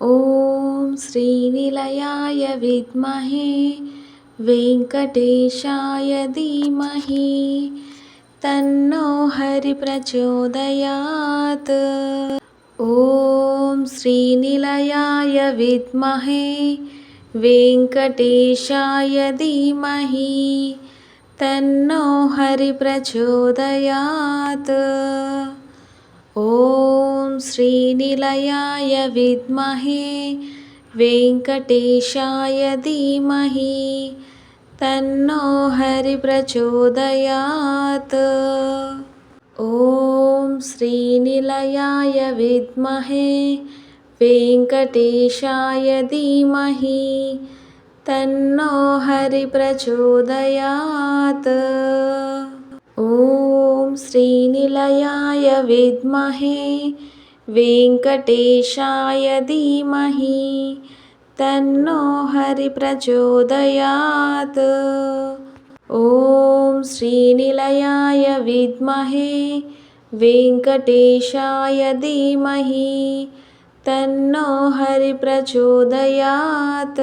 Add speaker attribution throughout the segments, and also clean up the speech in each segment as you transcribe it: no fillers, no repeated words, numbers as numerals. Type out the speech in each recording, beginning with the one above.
Speaker 1: ॐ श्रीनिलयाय विद्महे वेङ्कटेशाय धीमहि तन्नो हरि प्रचोदयात्। ॐ श्रीनिलयाय विद्महे वेङ्कटेशाय धीमहि तन्नो हरि प्रचोदयात्। ॐ श्रीनिलयाय विद्महे वेङ्कटेशाय धीमहि तन्नो हरि प्रचोदयात्। ॐ श्रीनिलयाय विद्महे वेङ्कटेशाय धीमहि तन्नो हरि प्रचोदयात्। ॐ श्रीनिलयाय विद्महे वेङ्कटेशाय धीमहि तन्नो हरि प्रचोदयात्। ॐ श्रीनिलयाय विद्महे वेङ्कटेशाय धीमहि तन्नो हरि प्रचोदयात्।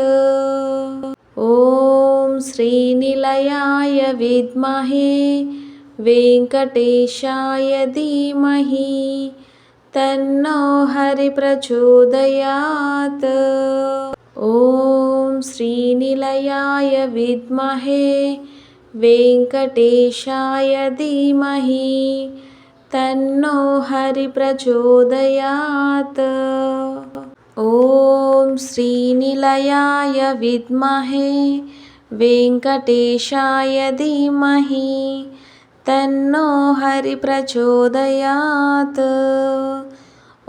Speaker 1: ॐ श्रीनिलयाय विद्महे वेङ्कटेशाय धीमहि तन्नो हरि प्रचोदयात्। ॐ श्रीनिलयाय विद्महे वेङ्कटेशाय धीमहि तन्नो हरि प्रचोदयात्। ॐ श्रीनिलयाय विद्महे वेङ्कटेशाय धीमहि तन्नो हरि प्रचोदयात्।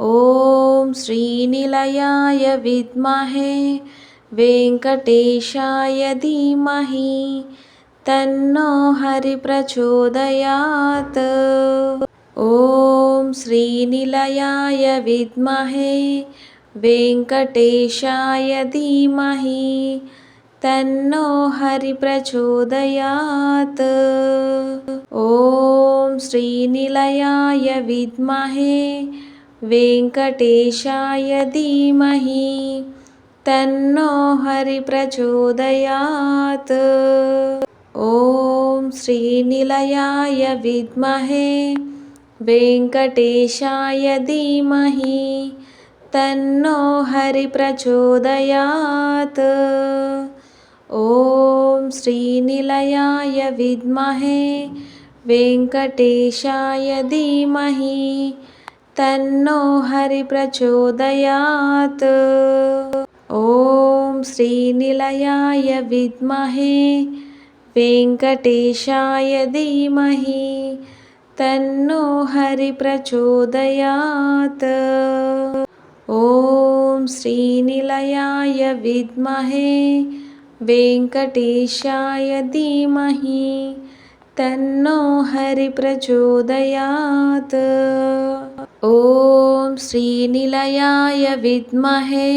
Speaker 1: ॐ श्रीनिलयाय विद्महे वेङ्कटेशाय धीमहि तन्नो हरि प्रचोदयात्। ॐ श्रीनिलयाय विद्महे वेङ्कटेशाय धीमहि तन्नो हरि प्रचोदयात्। ॐ श्रीनिलयाय विद्महे वेङ्कटेशाय धीमहि तन्नो हरि प्रचोदयात्। ॐ श्रीनिलयाय विद्महे वेङ्कटेशाय धीमहि तन्नो हरि प्रचोदयात्। ॐ श्रीनिलयाय विद्महे वेङ्कटेशाय धीमहि तन्नो हरि प्रचोदयात्। ॐ श्रीनिलयाय विद्महे वेङ्कटेशाय धीमहि तन्नो हरि प्रचोदयात्। ॐ श्रीनिलयाय विद्महे वेङ्कटेशाय धीमहि तन्नो हरि प्रचोदयात्। ॐ श्रीनिलयाय विद्महे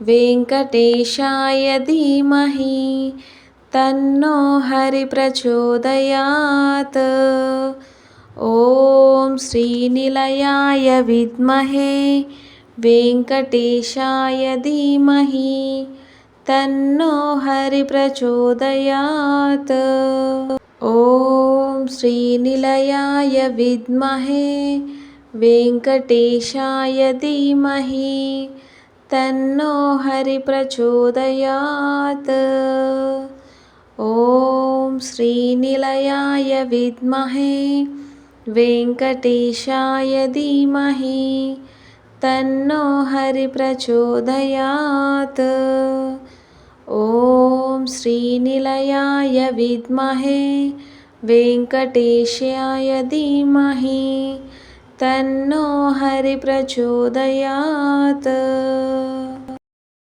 Speaker 1: वेङ्कटेशाय धीमहि तन्नो हरि प्रचोदयात्। ॐ श्रीनिलयाय विद्महे वेङ्कटेशाय धीमहि तन्नो हरि प्रचोदयात्। ॐ श्रीनिलयाय विद्महे वेङ्कटेशाय धीमहि तन्नो हरि प्रचोदयात्। ॐ श्रीनिलयाय विद्महे वेङ्कटेशाय धीमहि तन्नो हरि प्रचोदयात्। ॐ श्रीनिलयाय विद्महे वेङ्कटेशाय धीमहि तन्नो हरि प्रचोदयात्।